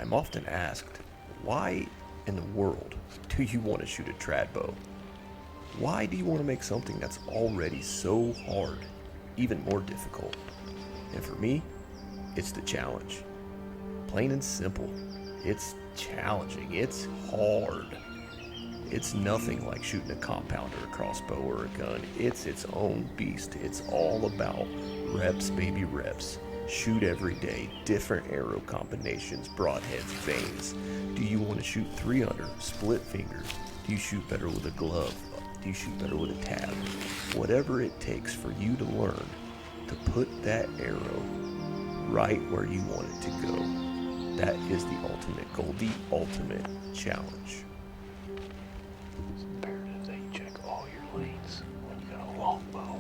I'm often asked, why in the world do you want to shoot a trad bow? Why do you want to make something that's already so hard even more difficult? And for me, it's the challenge. Plain and simple, it's challenging, it's hard. It's nothing like shooting a compounder, a crossbow, or a gun. It's its own beast. It's all about reps, baby, reps. Shoot every day, different arrow combinations, broadheads, vanes. Do you want to shoot 300, split finger? Do you shoot better with a glove? Do you shoot better with a tab? Whatever it takes for you to learn to put that arrow right where you want it to go. That is the ultimate goal, the ultimate challenge. It's imperative that you check all your lanes when you got a longbow.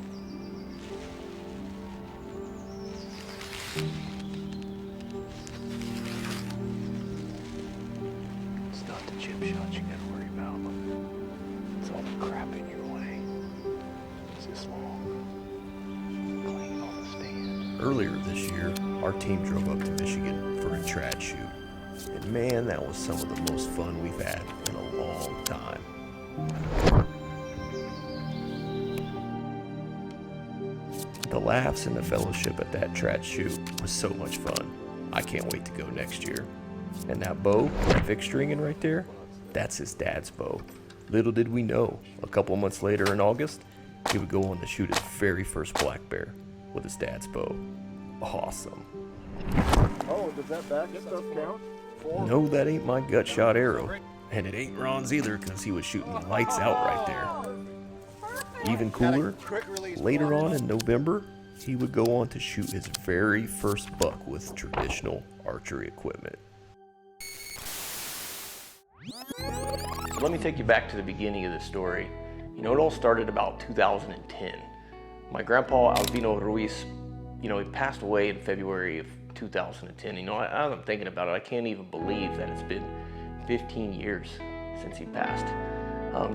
It's not the chip shots you gotta worry about. It's all the crap in your way. It's this long. Clean on the stand. Earlier this year, our team drove up to Michigan for a trad shoot. And man, that was some of the most fun we've had in a long time. The laughs and the fellowship at that trad shoot was so much fun. I can't wait to go next year. And that bow, that Vic stringing right there, that's his dad's bow. Little did we know, a couple months later in August, he would go on to shoot his very first black bear with his dad's bow. Awesome. Oh, does that back stuff count? No, that ain't my gut shot arrow. And it ain't Ron's either, because he was shooting lights out right there. Even cooler, later on in November, he would go on to shoot his very first buck with traditional archery equipment. So let me take you back to the beginning of the story. You know, it all started about 2010. My grandpa, Albino Ruiz, he passed away in February of 2010. As I'm thinking about it, I can't even believe that it's been 15 years since he passed.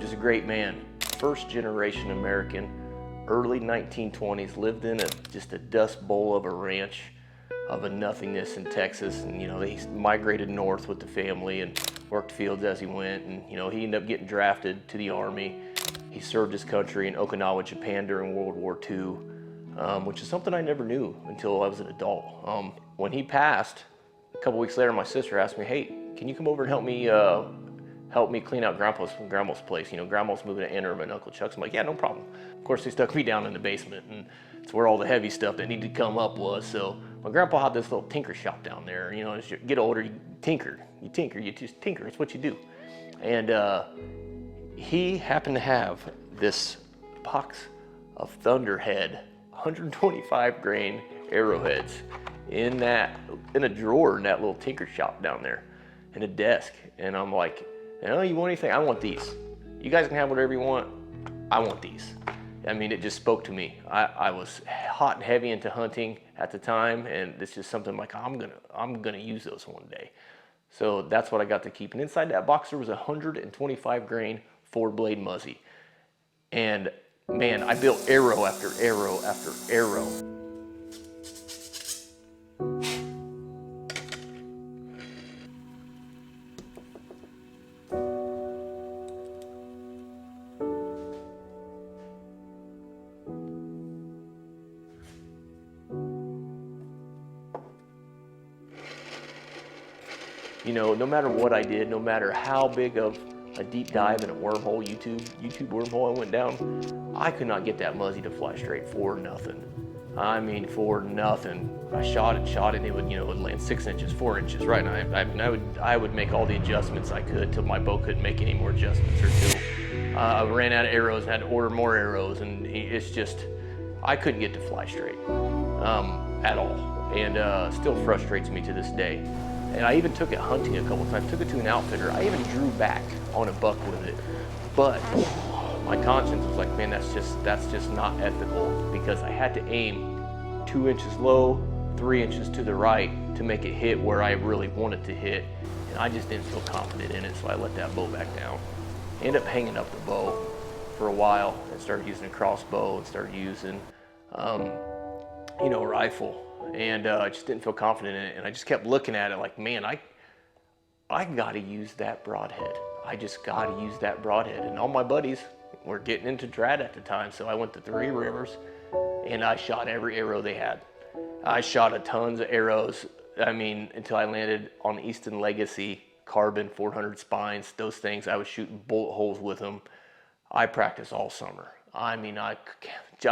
Just a great man, first generation American, early 1920s, lived in just a dust bowl of a ranch of a nothingness in Texas. And he migrated north with the family and worked fields as he went. And he ended up getting drafted to the Army. He served his country in Okinawa, Japan during World War II, which is something I never knew until I was an adult. When he passed, a couple weeks later, my sister asked me, "Hey, can you come over and help me clean out Grandma's place? Grandma's moving to Ann Arbor and Uncle Chuck's." I'm like, "Yeah, no problem." Of course, they stuck me down in the basement, and it's where all the heavy stuff that needed to come up was. So my grandpa had this little tinker shop down there. As you get older, you tinker, you just tinker. It's what you do. And he happened to have this box of Thunderhead 125 grain arrowheads in a drawer in that little tinker shop down there, in a desk. And I'm like, "You want anything? I want these. You guys can have whatever you want. I want these." It just spoke to me. I was hot and heavy into hunting at the time, and it's just something like, I'm gonna use those one day. So that's what I got to keep. And inside that box there was 125 grain 4-blade Muzzy. And man, I built arrow after arrow after arrow. No matter what I did, no matter how big of a deep dive in a wormhole, YouTube wormhole I went down, I could not get that Muzzy to fly straight for nothing. For nothing. I shot it, and it would land 6 inches, 4 inches, right? And I would make all the adjustments I could till my bow couldn't make any more adjustments, or till I ran out of arrows and had to order more arrows, and it's just, I couldn't get to fly straight at all, and still frustrates me to this day. And I even took it hunting a couple times, took it to an outfitter. I even drew back on a buck with it. But my conscience was like, man, that's just not ethical, because I had to aim 2 inches low, 3 inches to the right to make it hit where I really wanted to hit. And I just didn't feel confident in it, so I let that bow back down. I ended up hanging up the bow for a while and started using a crossbow and started using, a rifle. And I just didn't feel confident in it. And I just kept looking at it like, man, I gotta use that broadhead. I just gotta use that broadhead. And all my buddies were getting into trad at the time, so I went to Three Rivers and I shot every arrow they had. I shot a tons of arrows, I mean, until I landed on Easton Legacy carbon 400 spines. Those things, I was shooting bullet holes with them. I practiced all summer. I mean, I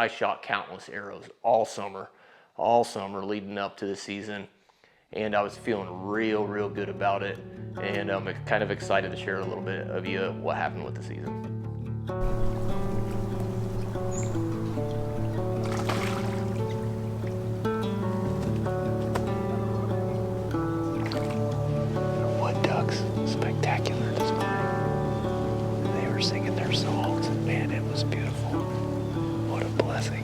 shot countless arrows all summer leading up to the season. And I was feeling real good about it. And I'm kind of excited to share a little bit of what happened with the season. The wood ducks, spectacular this morning. They were singing their songs, and man, it was beautiful. What a blessing.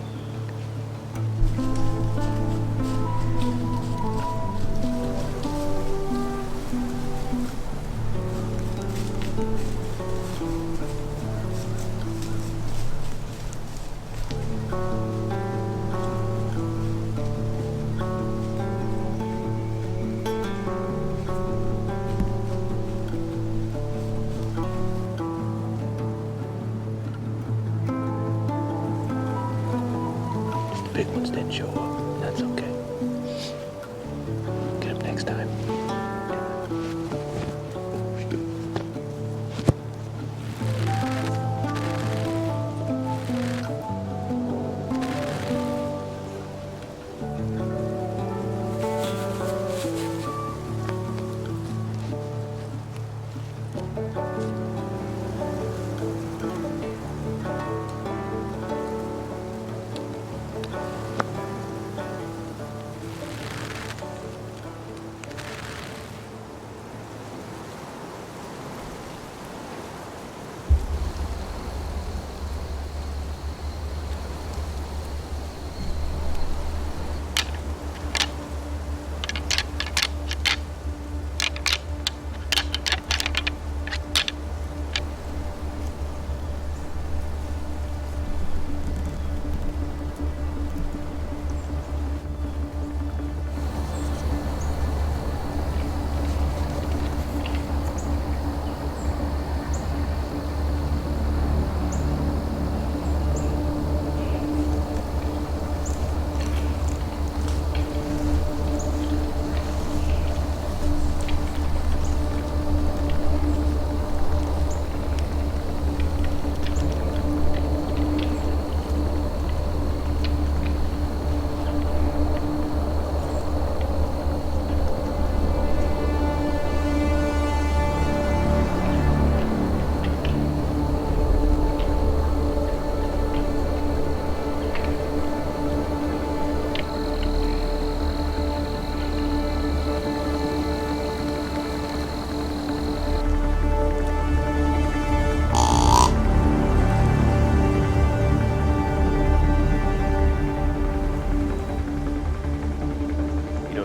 Big ones didn't show up. That's okay. Get them next time.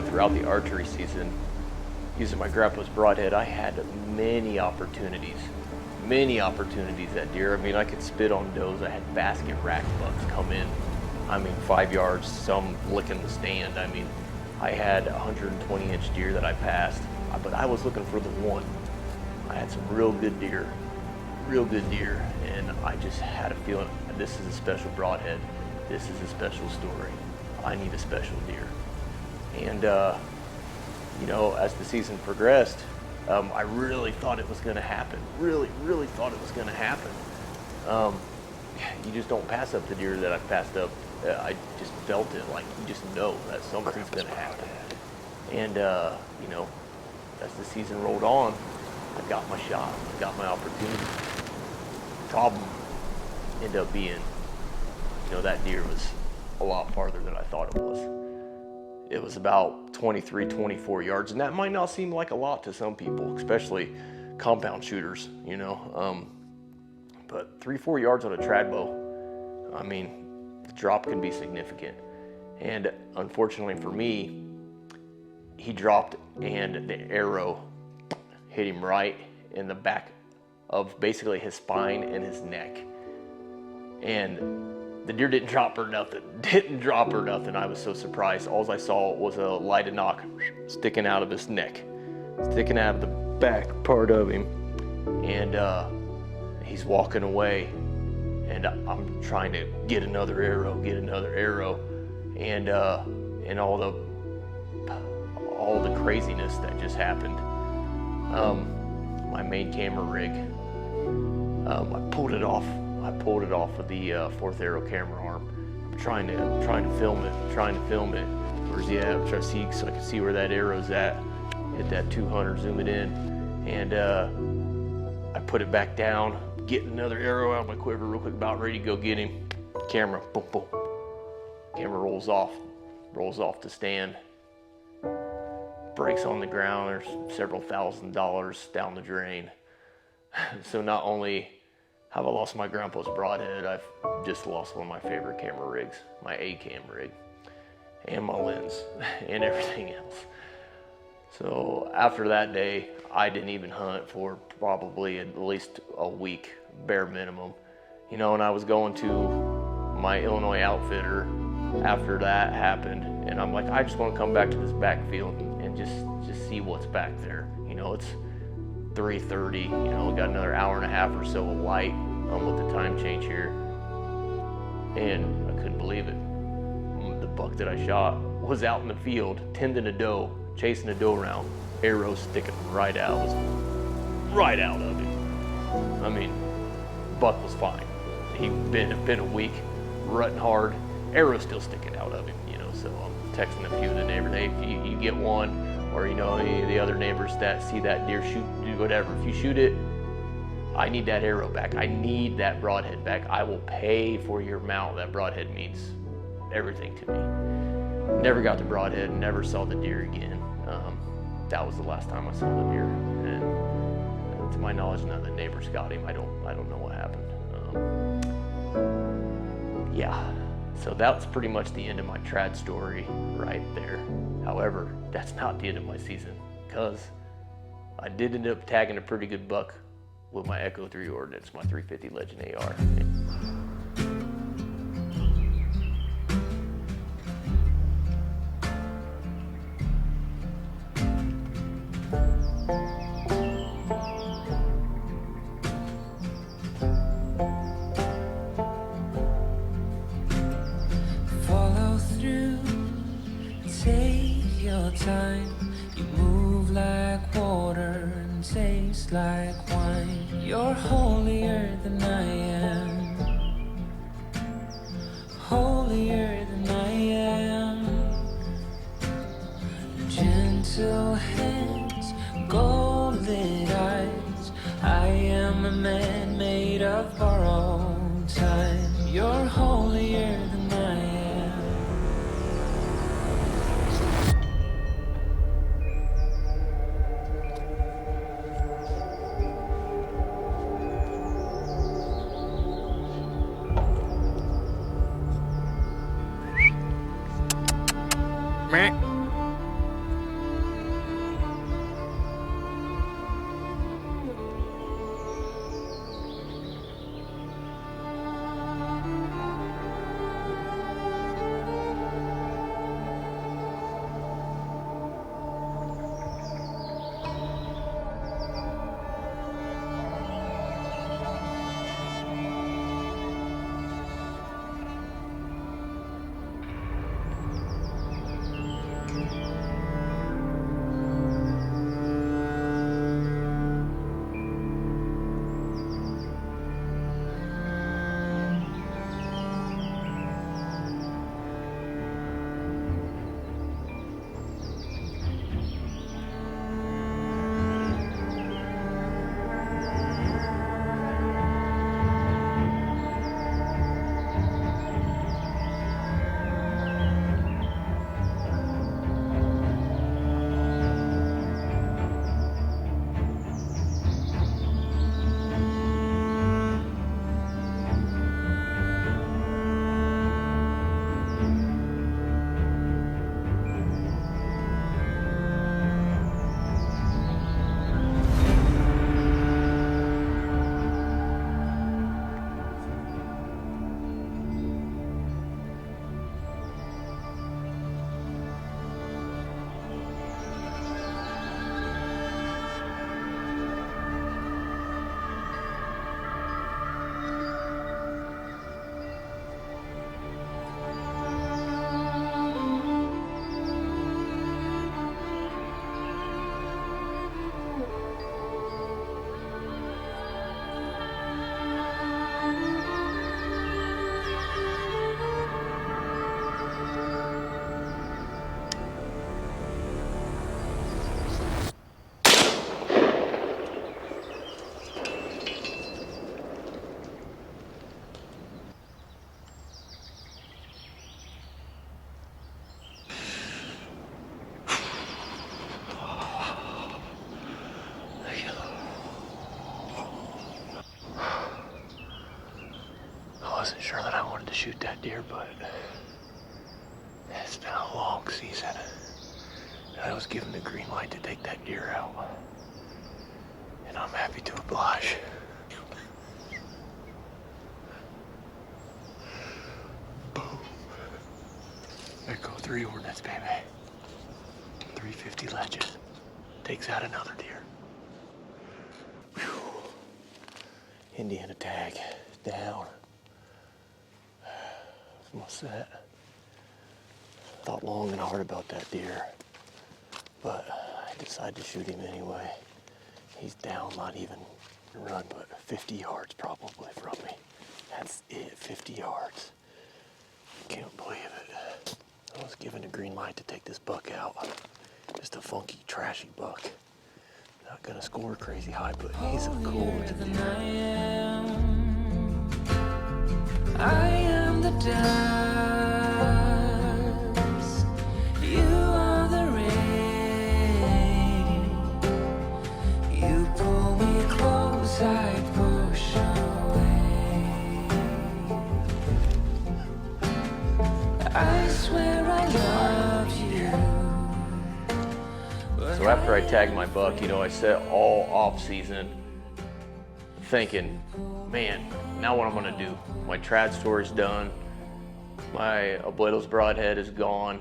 Throughout the archery season, using my grandpa's broadhead, I had many opportunities at deer. I mean, I could spit on does. I had basket rack bucks come in, 5 yards, some licking the stand. I mean, I had 120-inch deer that I passed, but I was looking for the one. I had some real good deer, and I just had a feeling this is a special broadhead. This is a special story. I need a special deer. And, as the season progressed, I really thought it was going to happen. Really thought it was going to happen. You just don't pass up the deer that I passed up. I just felt it, like you just know that something's going to happen. And, as the season rolled on, I got my shot. I got my opportunity. Problem ended up being, that deer was a lot farther than I thought it was. It was about 23, 24 yards, and that might not seem like a lot to some people, especially compound shooters, but 3-4 yards on a trad bow, the drop can be significant. And unfortunately for me, he dropped and the arrow hit him right in the back of basically his spine and his neck. And the deer didn't drop or nothing. I was so surprised. All I saw was a light of knock sticking out of his neck, sticking out of the back part of him, and he's walking away, and I'm trying to get another arrow, and all the craziness that just happened. My main camera rig, I pulled it off of the 4th arrow camera arm. I'm trying to film it. Where's he at? I'm trying to see so I can see where that arrow's at. Hit that 200, zoom it in, and I put it back down, get another arrow out of my quiver real quick, about ready to go get him. Camera, boom, boom. Camera rolls off the stand, breaks on the ground. There's several $1,000s down the drain. So not only have I lost my grandpa's broadhead, I've just lost one of my favorite camera rigs, my A-cam rig, and my lens, and everything else. So after that day, I didn't even hunt for probably at least a week, bare minimum. You know, and I was going to my Illinois outfitter after that happened, and I'm like, I just want to come back to this backfield and just see what's back there. You know, it's 3:30, you know, we got another hour and a half or so of light with the time change here, and I couldn't believe it. The buck that I shot was out in the field, tending a doe, chasing a doe around, arrow sticking right out of him. I mean, buck was fine. He'd been a week, rutting hard, arrow still sticking out of him, you know. So I'm texting a few of the neighbors, hey, if you get one, or you know, the other neighbors that see that deer shoot, do whatever. If you shoot it, I need that arrow back. I need that broadhead back. I will pay for your mount. That broadhead means everything to me. Never got the broadhead, never saw the deer again. That was the last time I saw the deer, and to my knowledge, none of the neighbors got him. I don't know what happened. Yeah, so that's pretty much the end of my trad story right there. However, that's not the end of my season, because I did end up tagging a pretty good buck with my Echo 3 Ordnance, my 350 Legend AR. Follow through, take your time. You move like water and taste like wine. You're holier than I am, holier than I am. Gentle hands, golden eyes. I am a man made of borrowed time. You're holier than I am. deer, but it's been a long season. I was given the green light to take that deer out, and I'm happy to oblige. Boom. There go 3 ordnance, baby. 350 ledges. Takes out another deer. Whew. Indiana tag down. What's that? Thought long and hard about that deer, but I decided to shoot him anyway. He's down, not even run, but 50 yards probably from me. That's it, 50 yards. Can't believe it. I was given a green light to take this buck out. Just a funky, trashy buck. Not gonna score crazy high, but he's a cool looking deer. I am the dust, you are the rain. You pull me close, I push away. I swear I love you. So after I tagged my buck, you know, I set all off season thinking, man, now what I'm gonna do? My trad story's done. My ABUELO'S broadhead is gone.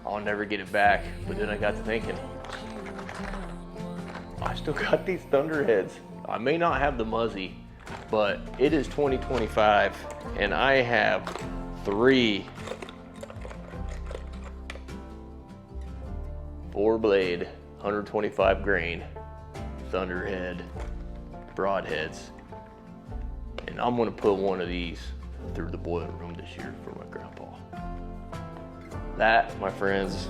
I'll never get it back. But then I got to thinking, I still got these thunderheads. I may not have the muzzy, but it is 2025 and I have 3 4-blade, 125 grain thunderhead broadheads. And I'm gonna put one of these through the boiler room this year for my grandpa. That, my friends,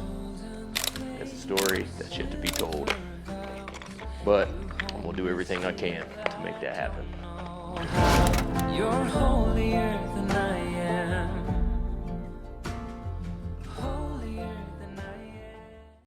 is a story that's yet to be told. But I'm gonna do everything I can to make that happen.